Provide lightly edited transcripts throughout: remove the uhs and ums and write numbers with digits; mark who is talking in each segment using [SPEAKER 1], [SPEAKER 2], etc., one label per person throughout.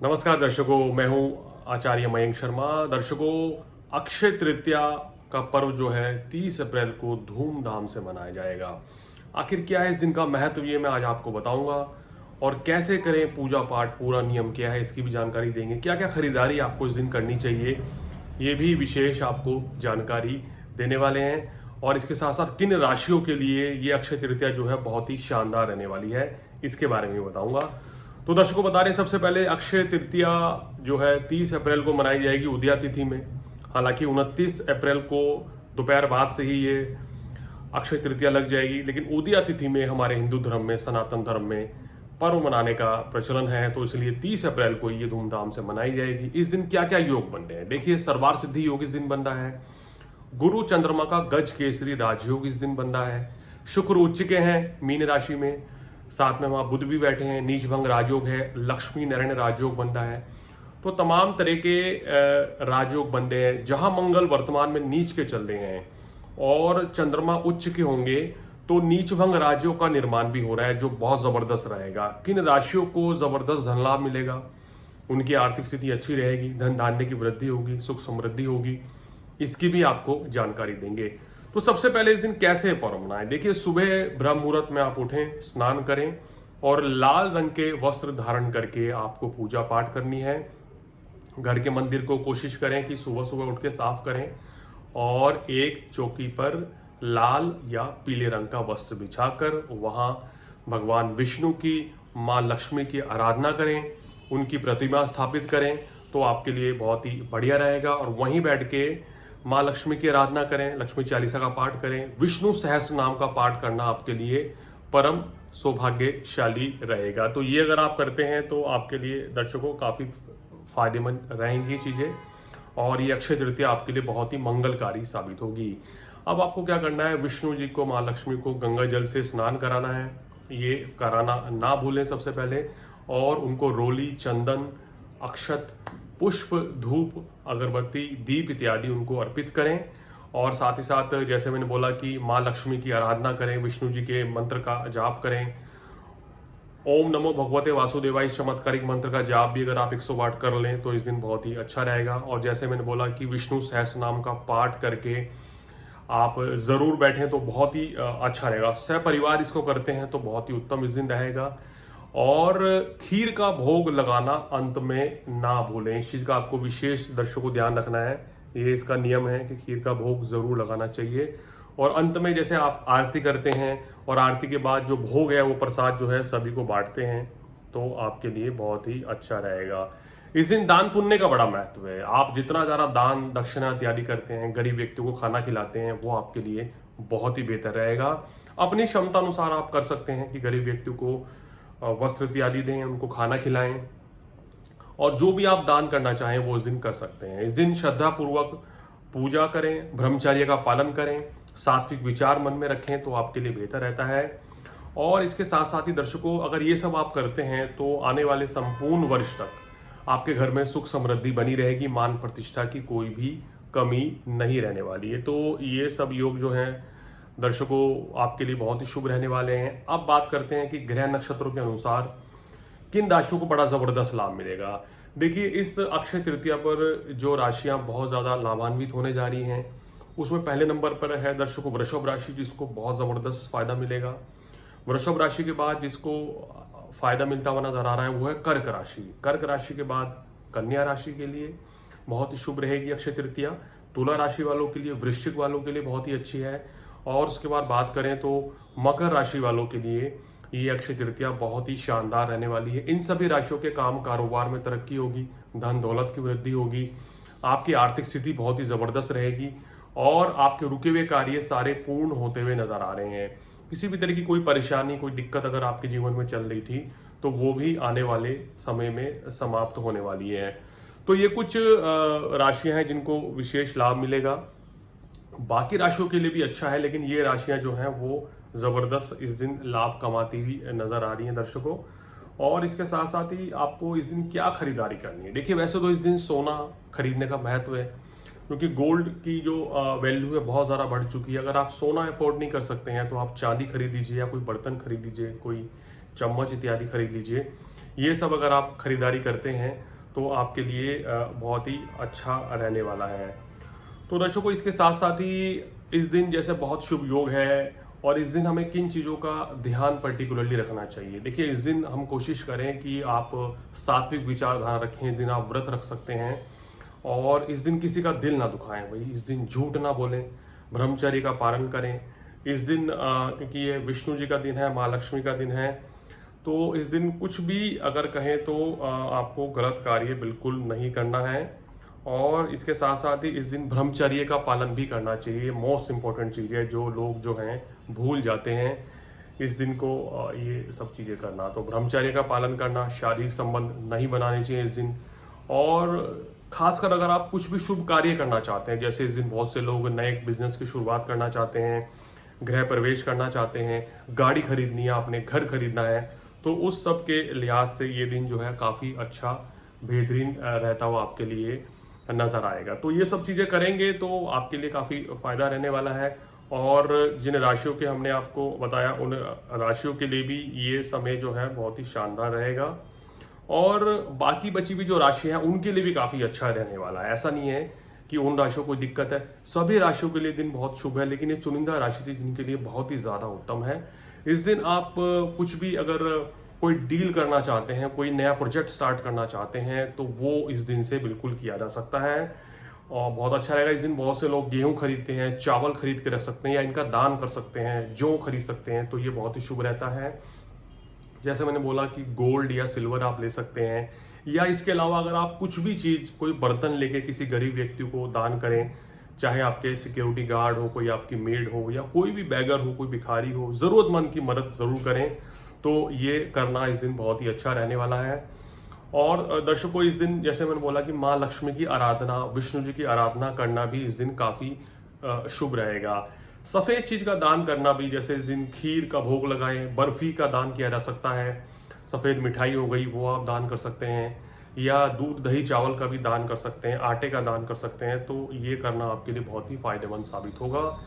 [SPEAKER 1] नमस्कार दर्शकों, मैं हूं आचार्य मयंक शर्मा। दर्शकों, अक्षय तृतीया का पर्व जो है 30 अप्रैल को धूमधाम से मनाया जाएगा। आखिर क्या है इस दिन का महत्व, ये मैं आज आपको बताऊंगा। और कैसे करें पूजा पाठ, पूरा नियम क्या है, इसकी भी जानकारी देंगे। क्या क्या खरीदारी आपको इस दिन करनी चाहिए, ये भी विशेष आपको जानकारी देने वाले हैं। और इसके साथ साथ किन राशियों के लिए ये अक्षय तृतीया जो है बहुत ही शानदार रहने वाली है, इसके बारे में बताऊंगा। तो दर्शकों बता रहे हैं, सबसे पहले अक्षय तृतीया जो है 30 अप्रैल को मनाई जाएगी उदया तिथि में। हालांकि 29 अप्रैल को दोपहर बाद से ही ये अक्षय तृतीया लग जाएगी, लेकिन उदया तिथि में हमारे हिंदू धर्म में, सनातन धर्म में पर्व मनाने का प्रचलन है, तो इसलिए 30 अप्रैल को ये धूमधाम से मनाई जाएगी। इस दिन क्या क्या योग बन रहे हैं, देखिए। सर्वार सिद्धि योग इस दिन बन रहा है। गुरु चंद्रमा का गज केसरी राजयोग इस दिन बन रहा है। शुक्र उच्च के हैं मीन राशि में, साथ में वहां बुध भी बैठे हैं। नीच भंग राजयोग है, लक्ष्मी नारायण राजयोग बन रहा है। तो तमाम तरह के राजयोग बन रहे हैं। जहां मंगल वर्तमान में नीच के चल रहे हैं और चंद्रमा उच्च के होंगे, तो नीच भंग राजयोग का निर्माण भी हो रहा है, जो बहुत जबरदस्त रहेगा। किन राशियों को जबरदस्त धन लाभ मिलेगा, उनकी आर्थिक स्थिति अच्छी रहेगी, धन धान्य की वृद्धि होगी, सुख समृद्धि होगी, इसकी भी आपको जानकारी देंगे। तो सबसे पहले इस दिन कैसे पर्व मनाएं, देखिए। सुबह ब्रह्म मुहूर्त में आप उठें, स्नान करें और लाल रंग के वस्त्र धारण करके आपको पूजा पाठ करनी है। घर के मंदिर को कोशिश करें कि सुबह सुबह उठ के साफ करें और एक चौकी पर लाल या पीले रंग का वस्त्र बिछाकर वहां भगवान विष्णु की, मां लक्ष्मी की आराधना करें, उनकी प्रतिमा स्थापित करें, तो आपके लिए बहुत ही बढ़िया रहेगा। और वहीं बैठ के मां लक्ष्मी की आराधना करें, लक्ष्मी चालीसा का पाठ करें, विष्णु सहस्त्र नाम का पाठ करना आपके लिए परम सौभाग्यशाली रहेगा। तो ये अगर आप करते हैं तो आपके लिए दर्शकों काफी फायदेमंद रहेंगी चीजें, और ये अक्षय तृतीया आपके लिए बहुत ही मंगलकारी साबित होगी। अब आपको क्या करना है, विष्णु जी को, मां लक्ष्मी को गंगा जल से स्नान कराना है। ये कराना ना भूलें सबसे पहले। और उनको रोली, चंदन, अक्षत, पुष्प, धूप, अगरबत्ती, दीप इत्यादि उनको अर्पित करें। और साथ ही साथ जैसे मैंने बोला कि मां लक्ष्मी की आराधना करें, विष्णु जी के मंत्र का जाप करें। ओम नमो भगवते वासुदेवाय चमत्कारिक मंत्र का जाप भी अगर आप 108 कर लें तो इस दिन बहुत ही अच्छा रहेगा। और जैसे मैंने बोला कि विष्णु सहस्त्र नाम का पाठ करके आप जरूर बैठें तो बहुत ही अच्छा रहेगा। सपरिवार इसको करते हैं तो बहुत ही उत्तम इस दिन रहेगा। और खीर का भोग लगाना अंत में ना भूलें, इस चीज का आपको विशेष दर्शकों को ध्यान रखना है। ये इसका नियम है कि खीर का भोग जरूर लगाना चाहिए। और अंत में जैसे आप आरती करते हैं और आरती के बाद जो भोग है वो प्रसाद जो है सभी को बांटते हैं, तो आपके लिए बहुत ही अच्छा रहेगा। इस दिन दान पुण्य का बड़ा महत्व है। आप जितना ज्यादा दान दक्षिणा इत्यादि करते हैं, गरीब व्यक्तियों को खाना खिलाते हैं, वो आपके लिए बहुत ही बेहतर रहेगा। अपनी क्षमता अनुसार आप कर सकते हैं कि गरीब व्यक्तियों को वस्त्र इत्यादि दें, उनको खाना खिलाएं, और जो भी आप दान करना चाहें वो इस दिन कर सकते हैं। इस दिन श्रद्धा पूर्वक पूजा करें, ब्रह्मचर्य का पालन करें, सात्विक विचार मन में रखें, तो आपके लिए बेहतर रहता है। और इसके साथ साथ ही दर्शकों, अगर ये सब आप करते हैं तो आने वाले संपूर्ण वर्ष तक आपके घर में सुख समृद्धि बनी रहेगी, मान प्रतिष्ठा की कोई भी कमी नहीं रहने वाली है। तो ये सब योग जो है दर्शकों आपके लिए बहुत ही शुभ रहने वाले हैं। अब बात करते हैं कि ग्रह नक्षत्रों के अनुसार किन राशियों को बड़ा जबरदस्त लाभ मिलेगा। देखिए, इस अक्षय तृतीया पर जो राशियां बहुत ज्यादा लाभान्वित होने जा रही हैं, उसमें पहले नंबर पर है दर्शकों वृषभ राशि, जिसको बहुत जबरदस्त फायदा मिलेगा। वृषभ राशि के बाद जिसको फायदा मिलता हुआ नजर आ रहा है वो है कर्क राशि। कर्क राशि के बाद कन्या राशि के लिए बहुत ही शुभ रहेगी अक्षय तृतीया। तुला राशि वालों के लिए, वृश्चिक वालों के लिए बहुत ही अच्छी है। और उसके बाद बात करें तो मकर राशि वालों के लिए ये अक्षय तृतीया बहुत ही शानदार रहने वाली है। इन सभी राशियों के काम कारोबार में तरक्की होगी, धन दौलत की वृद्धि होगी, आपकी आर्थिक स्थिति बहुत ही जबरदस्त रहेगी और आपके रुके हुए कार्य सारे पूर्ण होते हुए नजर आ रहे हैं। किसी भी तरह की कोई परेशानी, कोई दिक्कत अगर आपके जीवन में चल रही थी तो वो भी आने वाले समय में समाप्त होने वाली है। तो ये कुछ राशियां हैं जिनको विशेष लाभ मिलेगा। बाकी राशियों के लिए भी अच्छा है, लेकिन ये राशियां जो हैं वो जबरदस्त इस दिन लाभ कमाती हुई नजर आ रही हैं दर्शकों। और इसके साथ साथ ही आपको इस दिन क्या खरीदारी करनी है, देखिए। वैसे तो इस दिन सोना खरीदने का महत्व है, क्योंकि गोल्ड की जो वैल्यू है बहुत ज्यादा बढ़ चुकी है। अगर आप सोना अफोर्ड नहीं कर सकते हैं तो आप चांदी खरीद लीजिए, या कोई बर्तन खरीद लीजिए, कोई चम्मच इत्यादि खरीद लीजिए। ये सब अगर आप खरीदारी करते हैं तो आपके लिए बहुत ही अच्छा रहने वाला है। तो दर्शकों, इसके साथ साथ ही इस दिन जैसे बहुत शुभ योग है, और इस दिन हमें किन चीज़ों का ध्यान पर्टिकुलरली रखना चाहिए। देखिए, इस दिन हम कोशिश करें कि आप सात्विक विचारधारा रखें, इस दिन आप व्रत रख सकते हैं, और इस दिन किसी का दिल ना दुखाएं। भाई, इस दिन झूठ ना बोलें, ब्रह्मचर्य का पालन करें। इस दिन क्योंकि ये विष्णु जी का दिन है, माँ लक्ष्मी का दिन है, तो इस दिन कुछ भी अगर कहें तो आपको गलत कार्य बिल्कुल नहीं करना है। और इसके साथ साथ ही इस दिन ब्रह्मचर्य का पालन भी करना चाहिए। मोस्ट इंपॉर्टेंट चीज़ है, जो लोग जो हैं भूल जाते हैं इस दिन को ये सब चीज़ें करना। तो ब्रह्मचर्य का पालन करना, शारीरिक संबंध नहीं बनाने चाहिए इस दिन। और खासकर अगर आप कुछ भी शुभ कार्य करना चाहते हैं, जैसे इस दिन बहुत से लोग नए बिजनेस की शुरुआत करना चाहते हैं, गृह प्रवेश करना चाहते हैं, गाड़ी खरीदनी है, आपने घर खरीदना है, तो उस सब के लिहाज से ये दिन जो है काफ़ी अच्छा बेहतरीन रहता हुआ आपके लिए नजर आएगा। तो ये सब चीज़ें करेंगे तो आपके लिए काफ़ी फायदा रहने वाला है। और जिन राशियों के हमने आपको बताया, उन राशियों के लिए भी ये समय जो है बहुत ही शानदार रहेगा, और बाकी बची भी जो राशि है उनके लिए भी काफ़ी अच्छा रहने वाला है। ऐसा नहीं है कि उन राशियों को दिक्कत है, सभी राशियों के लिए दिन बहुत शुभ है, लेकिन ये चुनिंदा राशि थी जिनके लिए बहुत ही ज़्यादा उत्तम है। इस दिन आप कुछ भी अगर कोई डील करना चाहते हैं, कोई नया प्रोजेक्ट स्टार्ट करना चाहते हैं, तो वो इस दिन से बिल्कुल किया जा सकता है, और बहुत अच्छा रहेगा। इस दिन बहुत से लोग गेहूं खरीदते हैं, चावल खरीद के रख सकते हैं, या इनका दान कर सकते हैं, जौ खरीद सकते हैं, तो ये बहुत ही शुभ रहता है। जैसे मैंने बोला कि गोल्ड या सिल्वर आप ले सकते हैं, या इसके अलावा अगर आप कुछ भी चीज़, कोई बर्तन लेके किसी गरीब व्यक्ति को दान करें, चाहे आपके सिक्योरिटी गार्ड हो, कोई आपकी मेड हो, या कोई भी बैगर हो, कोई भिखारी हो, ज़रूरतमंद की मदद ज़रूर करें, तो ये करना इस दिन बहुत ही अच्छा रहने वाला है। और दर्शकों, इस दिन जैसे मैंने बोला कि माँ लक्ष्मी की आराधना, विष्णु जी की आराधना करना भी इस दिन काफ़ी शुभ रहेगा। सफ़ेद चीज़ का दान करना भी, जैसे इस दिन खीर का भोग लगाएं, बर्फी का दान किया जा सकता है, सफ़ेद मिठाई हो गई वो आप दान कर सकते हैं, या दूध दही चावल का भी दान कर सकते हैं, आटे का दान कर सकते हैं, तो ये करना आपके लिए बहुत ही फायदेमंद साबित होगा।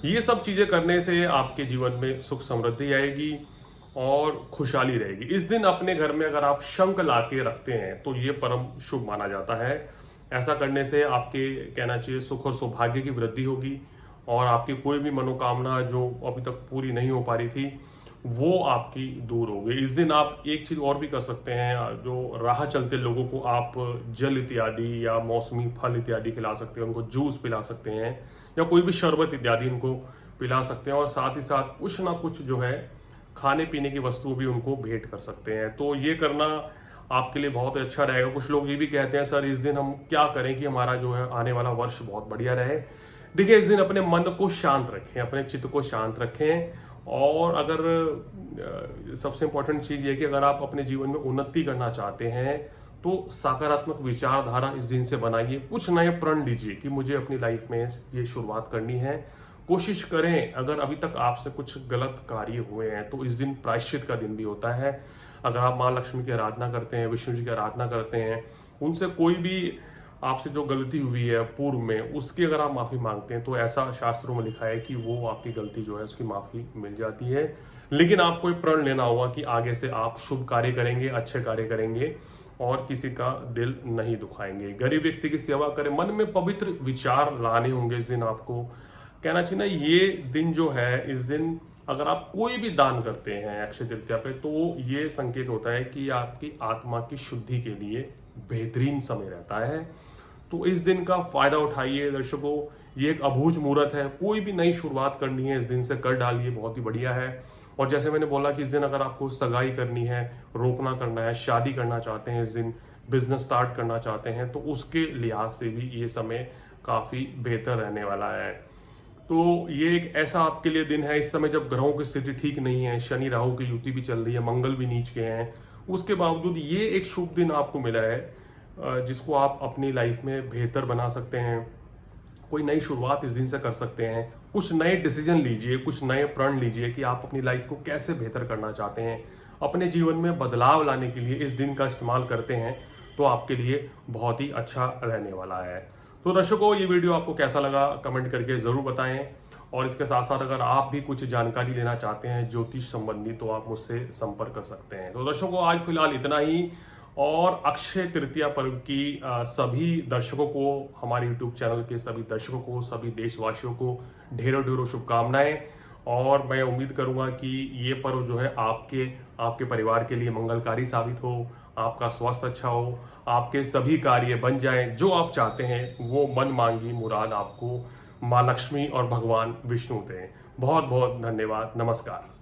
[SPEAKER 1] ये सब चीज़ें करने से आपके जीवन में सुख समृद्धि आएगी और खुशहाली रहेगी। इस दिन अपने घर में अगर आप शंख ला के रखते हैं तो ये परम शुभ माना जाता है। ऐसा करने से आपके, कहना चाहिए, सुख और सौभाग्य की वृद्धि होगी, और आपकी कोई भी मनोकामना जो अभी तक पूरी नहीं हो पा रही थी वो आपकी दूर हो गई। इस दिन आप एक चीज और भी कर सकते हैं, जो राह चलते लोगों को आप जल इत्यादि या मौसमी फल इत्यादि खिला सकते हैं, उनको जूस पिला सकते हैं, या कोई भी शरबत इत्यादि उनको पिला सकते हैं, और साथ ही साथ कुछ ना कुछ जो है खाने पीने की वस्तु भी उनको भेंट कर सकते हैं। तो ये करना आपके लिए बहुत अच्छा रहेगा। कुछ लोग ये भी कहते हैं, सर इस दिन हम क्या करें कि हमारा जो है आने वाला वर्ष बहुत बढ़िया रहे। देखिए, इस दिन अपने मन को शांत रखें, अपने चित्त को शांत रखें, और अगर सबसे इंपॉर्टेंट चीज ये कि अगर आप अपने जीवन में उन्नति करना चाहते हैं तो सकारात्मक विचारधारा इस दिन से बनाइए। कुछ नए प्रण लीजिए कि मुझे अपनी लाइफ में ये शुरुआत करनी है। कोशिश करें, अगर अभी तक आपसे कुछ गलत कार्य हुए हैं तो इस दिन प्रायश्चित का दिन भी होता है। अगर आप माँ लक्ष्मी की आराधना करते हैं, विष्णु जी की आराधना करते हैं, उनसे कोई भी आपसे जो गलती हुई है पूर्व में, उसकी अगर आप माफी मांगते हैं तो ऐसा शास्त्रों में लिखा है कि वो आपकी गलती जो है उसकी माफी मिल जाती है। लेकिन आपको एक प्रण लेना होगा कि आगे से आप शुभ कार्य करेंगे, अच्छे कार्य करेंगे, और किसी का दिल नहीं दुखाएंगे, गरीब व्यक्ति की सेवा करें, मन में पवित्र विचार लाने होंगे इस दिन आपको। कहना चाहिए ना, ये दिन जो है, इस दिन अगर आप कोई भी दान करते हैं अक्षय तृतीया पे, तो ये संकेत होता है कि आपकी आत्मा की शुद्धि के लिए बेहतरीन समय रहता है। तो इस दिन का फायदा उठाइए दर्शकों, ये एक अबूझ मुहूर्त है, कोई भी नई शुरुआत करनी है इस दिन से कर डालिए, बहुत ही बढ़िया है। और जैसे मैंने बोला कि इस दिन अगर आपको सगाई करनी है, रोपना करना है, शादी करना चाहते हैं, इस दिन बिजनेस स्टार्ट करना चाहते हैं, तो उसके लिहाज से भी ये समय काफी बेहतर रहने वाला है। तो ये एक ऐसा आपके लिए दिन है, इस समय जब ग्रहों की स्थिति ठीक नहीं है, शनि राहु की युति भी चल रही है, मंगल भी नीच के हैं, उसके बावजूद ये एक शुभ दिन आपको मिला है जिसको आप अपनी लाइफ में बेहतर बना सकते हैं। कोई नई शुरुआत इस दिन से कर सकते हैं, कुछ नए डिसीजन लीजिए, कुछ नए प्रण लीजिए कि आप अपनी लाइफ को कैसे बेहतर करना चाहते हैं। अपने जीवन में बदलाव लाने के लिए इस दिन का इस्तेमाल करते हैं तो आपके लिए बहुत ही अच्छा रहने वाला है। तो दर्शकों, ये वीडियो आपको कैसा लगा कमेंट करके जरूर बताएं, और इसके साथ साथ अगर आप भी कुछ जानकारी लेना चाहते हैं ज्योतिष संबंधी तो आप मुझसे संपर्क कर सकते हैं। तो दर्शकों, आज फिलहाल इतना ही, और अक्षय तृतीया पर्व की सभी दर्शकों को, हमारे यूट्यूब चैनल के सभी दर्शकों को, सभी देशवासियों को ढेरों ढेरों शुभकामनाएं। और मैं उम्मीद करूंगा कि ये पर्व जो है आपके परिवार के लिए मंगलकारी साबित हो, आपका स्वास्थ्य अच्छा हो, आपके सभी कार्य बन जाएं, जो आप चाहते हैं वो मन मांगी मुराद आपको माँ लक्ष्मी और भगवान विष्णु दें। बहुत बहुत धन्यवाद। नमस्कार।